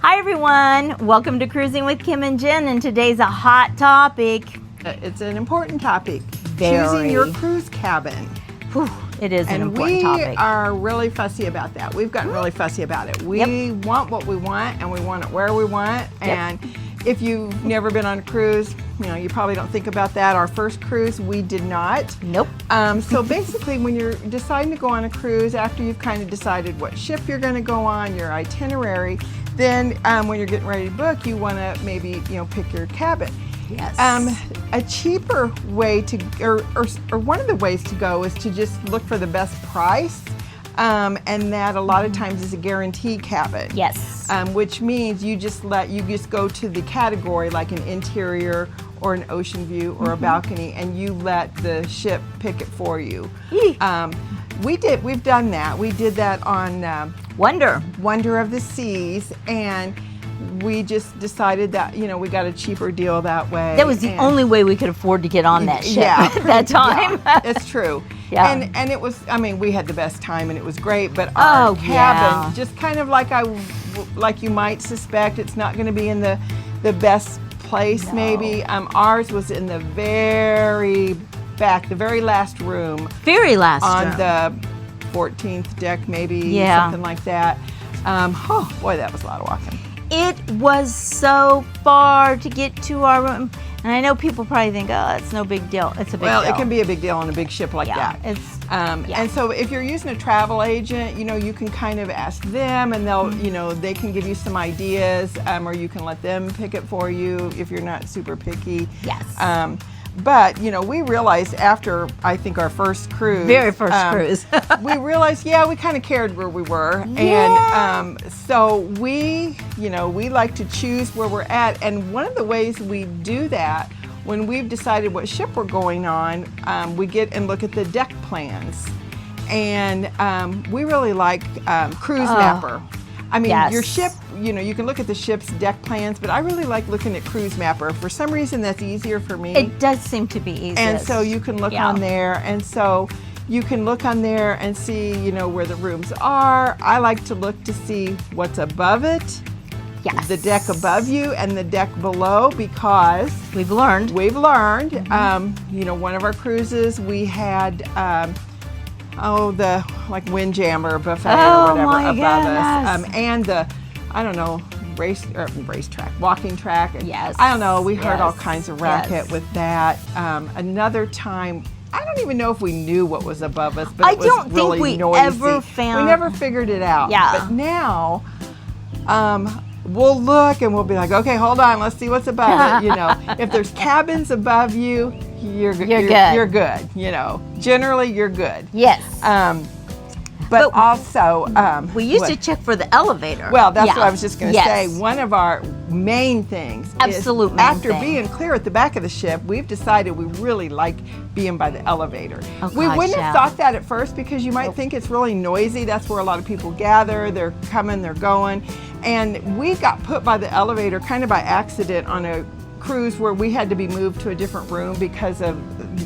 Hi everyone, welcome to Cruising with Kim and Jen, and today's a hot topic. It's an important topic. Very. Choosing your cruise cabin. Whew, it is an important topic. And we are really fussy about that. We've gotten really fussy about it. We want what we want, and we want it where we want. And if you've never been on a cruise, you probably don't think about that. Our first cruise, we did not. Nope. So basically, when you're deciding to go on a cruise, after you've kind of decided what ship you're going to go on, your itinerary, then when you're getting ready to book, you want to maybe pick your cabin. Yes. A cheaper way to, or one of the ways to go is to just look for the best price, and that a lot of times is a guarantee cabin. Yes. Which means you just go to the category like an interior or an ocean view or a balcony, and you let the ship pick it for you. We've done that. We did that on Wonder of the Seas, and we just decided that we got a cheaper deal that way. That was the only way we could afford to get on that ship at that time. Yeah, it's true. Yeah. And it was, we had the best time and it was great, but our cabin, just kind of like you might suspect, it's not going to be in the best place maybe. Ours was in the very back, the very last room. Very last on room. The 14th deck maybe, something like that. Oh boy, that was a lot of walking. It was so far to get to our room. And I know people probably think, oh, it's no big deal. It's a big deal. Well, it can be a big deal on a big ship like that. It's, And so if you're using a travel agent, you can kind of ask them, and they'll, they can give you some ideas, or you can let them pick it for you if you're not super picky. Yes. But, we realized after, I think, our first cruise. Very first cruise. we realized, we kind of cared where we were. Yeah. And so we like to choose where we're at. And one of the ways we do that, when we've decided what ship we're going on, we get and look at the deck plans. And we really like Cruise Mapper. Your ship, you can look at the ship's deck plans, but I really like looking at Cruise Mapper. For some reason, that's easier for me. It does seem to be easier. And so you can look on there, and so you can look on there and see, where the rooms are. I like to look to see what's above it. Yes. The deck above you and the deck below, because we've learned. One of our cruises, we had the Windjammer buffet or whatever above us, and the racetrack, walking track. And yes. I don't know. We heard all kinds of racket with that. Another time, I don't even know if we knew what was above us, but it was really noisy. We never figured it out. Yeah. But now, we'll look and we'll be like, okay, hold on, let's see what's above it. If there's cabins above you, you're good. You're good. Generally you're good. Yes. But also, we used to check for the elevator. Well, that's what I was just going to say. One of our main things is after being clear at the back of the ship, we've decided we really like being by the elevator. We wouldn't have thought that at first, because you might think it's really noisy. That's where a lot of people gather. They're coming, they're going. And we got put by the elevator kind of by accident on a cruise where we had to be moved to a different room because of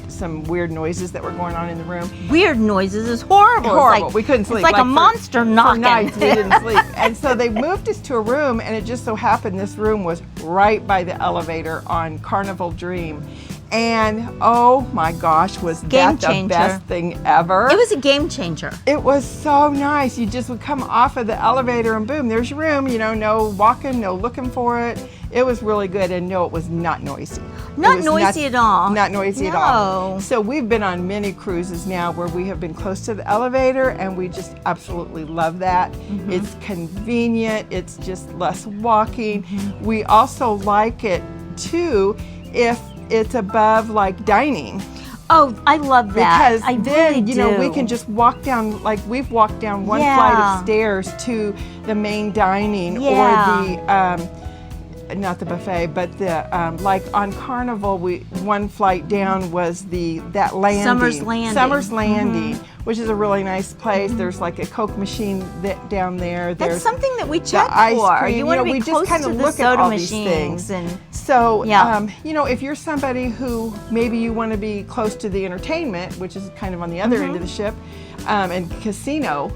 some weird noises that were going on in the room. Weird noises is horrible. Horrible. We couldn't sleep. It's like a monster knocking. For nights we didn't sleep. And so they moved us to a room, and it just so happened this room was right by the elevator on Carnival Dream. And oh my gosh, was that the best thing ever? It was a game changer. It was so nice. You just would come off of the elevator and boom, there's your room. No walking, no looking for it. It was really good, and no, it was not noisy. Not noisy at all. Not noisy at all. So we've been on many cruises now where we have been close to the elevator, and we just absolutely love that. It's convenient. It's just less walking. We also like it too if it's above dining. Oh, I love that. Because then, we can just walk down, we've walked down one flight of stairs to the main dining or the, not the buffet, but the, on Carnival, one flight down was that landing. Summer's Landing. Which is a really nice place. There's a Coke machine down there. That's something that we check for. Cream. You want to be close to the soda machines. So, if you're somebody who maybe you want to be close to the entertainment, which is kind of on the other end of the ship, and casino,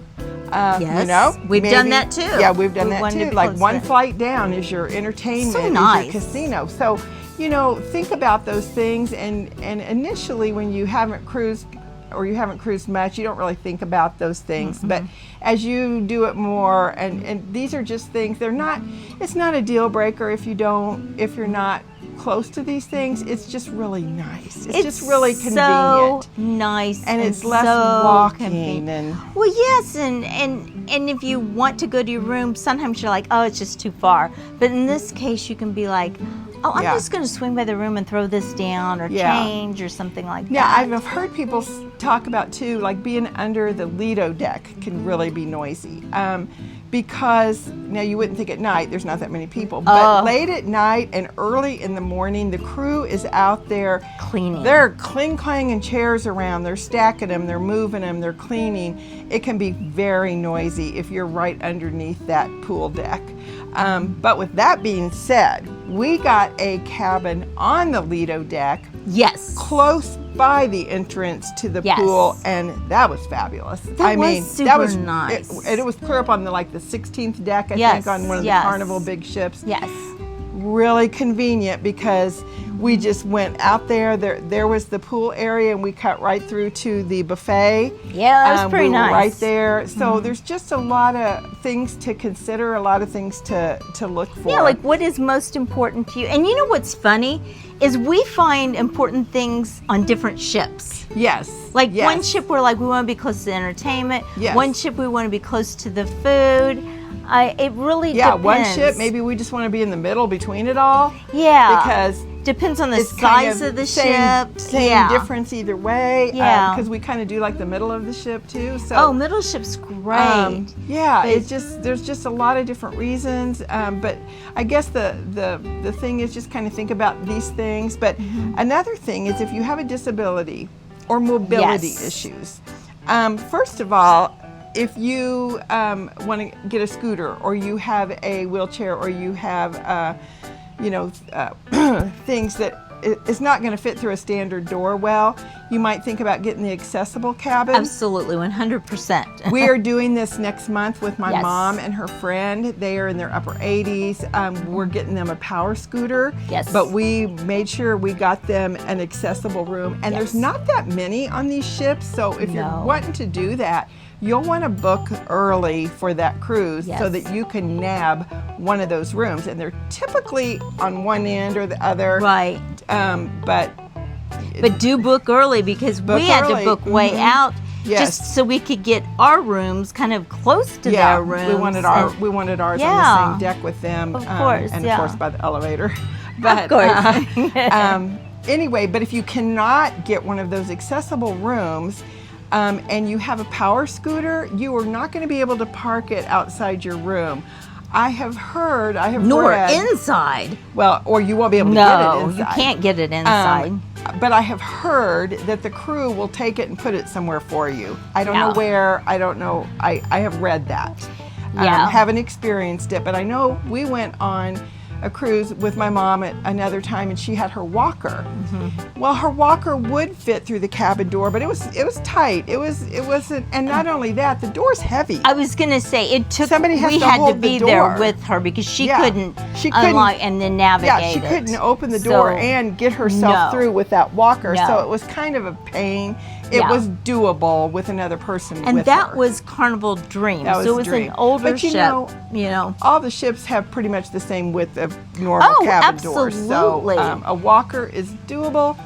Yes. You know, we've done that too. Yeah, we've done that too. Like one flight down is your entertainment, so nice. is your casino. So, you know, think about those things. And initially, when you haven't cruised or you haven't cruised much, you don't really think about those things. Mm-hmm. But as you do it more, and these are just things, it's not a deal breaker if you're not close to these things. It's just really nice. It's just really convenient. So nice. And it's less walking. Well, yes, and if you want to go to your room, sometimes you're like, oh, it's just too far. But in this case, you can be like, oh, I'm just going to swing by the room and throw this down or change or something like that. Yeah, I've heard people talk about too, like being under the Lido deck can really be noisy. Because now you wouldn't think at night there's not that many people, but late at night and early in the morning, the crew is out there cleaning. They're clanging chairs around, they're stacking them, they're moving them, they're cleaning. It can be very noisy if you're right underneath that pool deck. But with that being said, we got a cabin on the Lido deck. Yes. Close by the entrance to the pool, and that was fabulous. That was nice. It was clear up on the 16th deck, I think, on one of the Carnival big ships. Yes. Really convenient because we just went out there. There was the pool area, and we cut right through to the buffet. Yeah, that was pretty nice. Right there. So there's just a lot of things to consider, a lot of things to look for. Yeah, like what is most important to you. And you know what's funny is we find important things on different ships. Yes. Like one ship we're like, we want to be close to the entertainment. Yes. One ship we want to be close to the food. It really depends. One ship, maybe we just want to be in the middle between it all. Yeah. Because depends on the size of the ship. Same difference either way. Yeah. Because we kind of do like the middle of the ship too. So middle ship's great. It's just there's just a lot of different reasons. But I guess the thing is just kind of think about these things. But another thing is if you have a disability or mobility issues, first of all, if you want to get a scooter or you have a wheelchair or you have things that it's not going to fit through a standard door well, you might think about getting the accessible cabin. Absolutely, 100%. We are doing this next month with my mom and her friend. They are in their upper 80s. We're getting them a power scooter. Yes. But we made sure we got them an accessible room. And there's not that many on these ships, so if you're wanting to do that, you'll want to book early for that cruise so that you can nab one of those rooms. And they're typically on one end or the other. Right. But do book early because we had to book way out just so we could get our rooms kind of close to their rooms. We wanted ours on the same deck with them. Of course, and of course by the elevator. But, of course. Anyway, but if you cannot get one of those accessible rooms, and you have a power scooter, you are not going to be able to park it outside your room. I have read. Nor inside. Well, or you won't be able to get it inside. No, you can't get it inside. But I have heard that the crew will take it and put it somewhere for you. I don't know where. I don't know. I have read that. Haven't experienced it, but I know we went on a cruise with my mom at another time, and she had her walker. Well, her walker would fit through the cabin door, but it was tight. It wasn't, and not only that, the door's heavy. I was gonna say it took. Somebody has we to had hold to be the there door. with her because she couldn't unlock and then navigate. Yeah, she couldn't open the door and get herself through with that walker. So it was kind of a pain. It was doable with another person with her. And that was Carnival Dream. That was so it was Dream. an older but ship. You know, all the ships have pretty much the same width of normal cabin doors. Absolutely. So a walker is doable.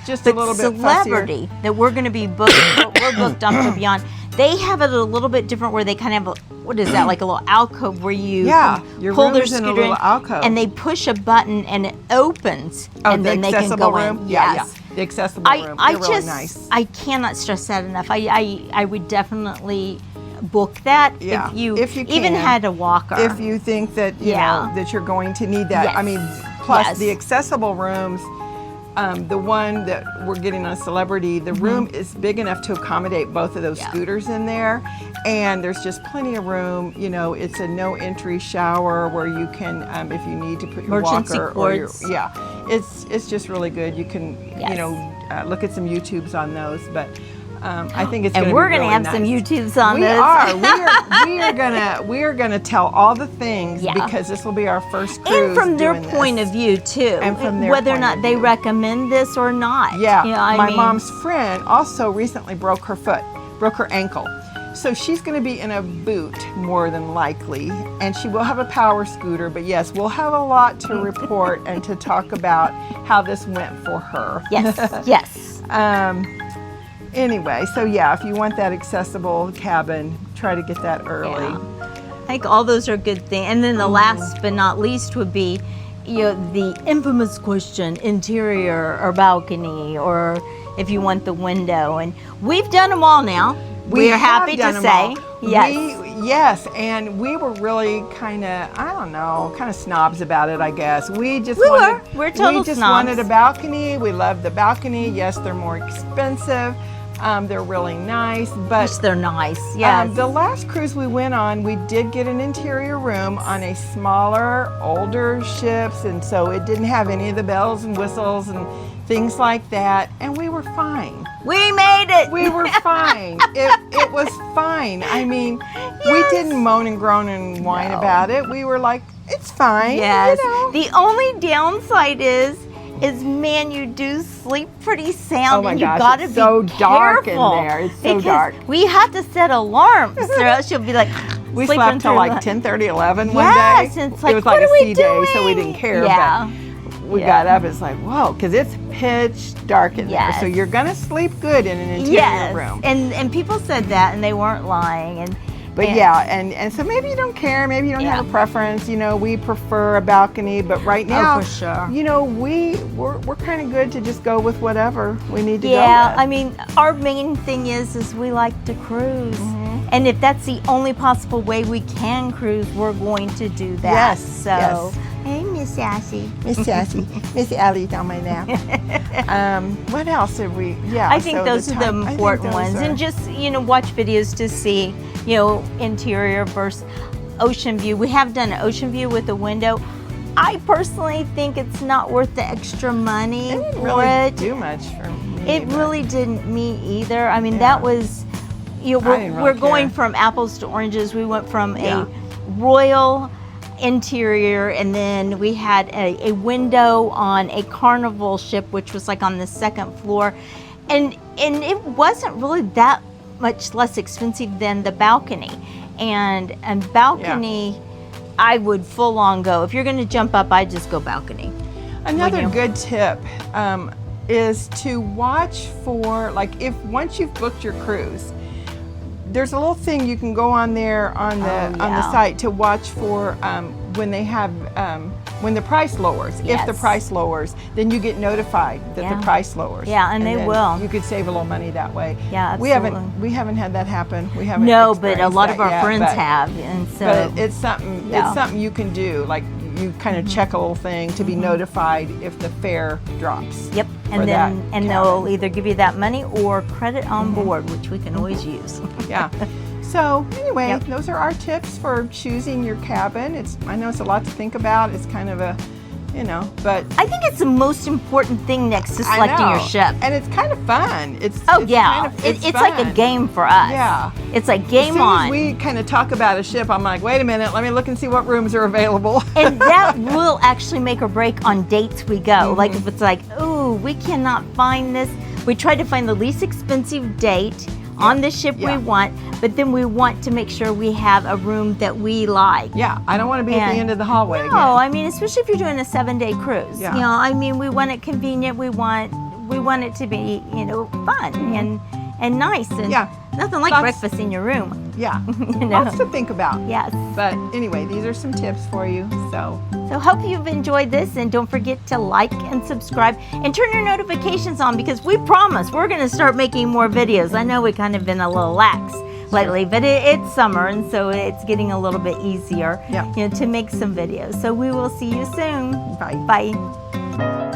Just a little bit Celebrity fussier. that we're going to be booked. We're booked off to Beyond. They have it a little bit different where they kind of have what is that, like a little alcove where you pull their scooter in a little alcove. And they push a button and it opens and then they can go room? in. Yes. The accessible room. They're really nice. I cannot stress that enough. I would definitely book that if you can, even had a walker. If you think that you know that you're going to need that. Yes. I mean, plus the accessible rooms. The one that we're getting on Celebrity, the room is big enough to accommodate both of those scooters in there, and there's just plenty of room. You know, it's a no-entry shower where you can, if you need to put your walker or your it's just really good. You can you know look at some YouTubes on those, but I think it's and we're going to have some YouTubes on this. We are gonna tell all the things because this will be our first cruise. And from their point of view too, and from their whether or not they recommend this or not. Yeah, you know, my mom's friend also recently broke her ankle. So she's going to be in a boot more than likely, and she will have a power scooter, but yes, we'll have a lot to report and to talk about how this went for her. Yes, yes. Anyway, so yeah, if you want that accessible cabin, try to get that early. Yeah. I think all those are good things. And then the last but not least would be, the infamous question, interior or balcony, or if you want the window. And we've done them all now. We are happy to say. Yes, and we were really kind of snobs about it, I guess. We're total snobs. Wanted a balcony. We love the balcony. Yes, they're more expensive. They're really nice, but yes, they're nice. Yes. The last cruise we went on, we did get an interior room on a smaller, older ships, and so it didn't have any of the bells and whistles and things like that, and we were fine. We made it. We were fine. It was fine. I mean, we didn't moan and groan and whine about it. We were like, it's fine. Yes. The only downside is man, you do sleep pretty sound, and you gotta be so careful. Dark in there. It's so dark. We have to set alarms, or else she'll be like. We slept till like 10:30, 11 one day. Yes, it's like, it was like a sea day, so we didn't care. Yeah. But we got up. It's like, whoa, because it's pitch dark in there. So you're gonna sleep good in an interior room. And people said that, and they weren't lying. But and so maybe you don't care, maybe you don't have a preference. We prefer a balcony, but right now, for sure. We're kind of good to just go with whatever we need to go with. Yeah, I mean, our main thing is we like to cruise. And if that's the only possible way we can cruise, we're going to do that. Yes. Hey, Miss Sassy. Miss Sassy. Miss Allie's on my nap. What else have we? Yeah. I think those are the important ones. And just, watch videos to see, interior versus ocean view. We have done an ocean view with a window. I personally think it's not worth the extra money. It didn't really do much for me. It really didn't me either. I mean, that was, we're going from apples to oranges. We went from a royal interior, and then we had a window on a Carnival ship, which was like on the second floor, and it wasn't really that much less expensive than the balcony. And balcony, I would full on go. If you're going to jump up, I just go balcony. Another good tip is to watch for, like, once you've booked your cruise, there's a little thing you can go on there on the site to watch for when they have when the price lowers. If the price lowers, then you get notified that the price lowers. Yeah, and they will. You could save a little money that way. Yeah, absolutely. We haven't had that happen. We haven't. No, but a lot of our friends have, and so. But it's something. It's something you can do. Like, you kind of check a little thing to be notified if the fare drops. Yep, and then they'll either give you that money or credit on board, which we can always use. Yeah. So anyway, those are our tips for choosing your cabin. I know it's a lot to think about. It's kind of a, but I think it's the most important thing next to selecting your ship. And it's kind of fun. It's like a game for us. Yeah. It's like game on. As soon as we kind of talk about a ship, I'm like, wait a minute, let me look and see what rooms are available. And that will actually make or break on dates we go. Like, if it's like, ooh, we cannot find this. We try to find the least expensive date on the ship we want, but then we want to make sure we have a room that we like. Yeah, I don't want to be at the end of the hallway again. No, I mean, especially if you're doing a 7-day cruise. Yeah. I mean, we want it convenient. We want it to be, fun and nice, and nothing like breakfast in your room. Yeah, lots to think about. Yes. But anyway, these are some tips for you. So hope you've enjoyed this, and don't forget to like and subscribe and turn your notifications on, because we promise we're going to start making more videos. I know we kind of been a little lax lately, but it's summer, and so it's getting a little bit easier to make some videos. So we will see you soon. Bye. Bye.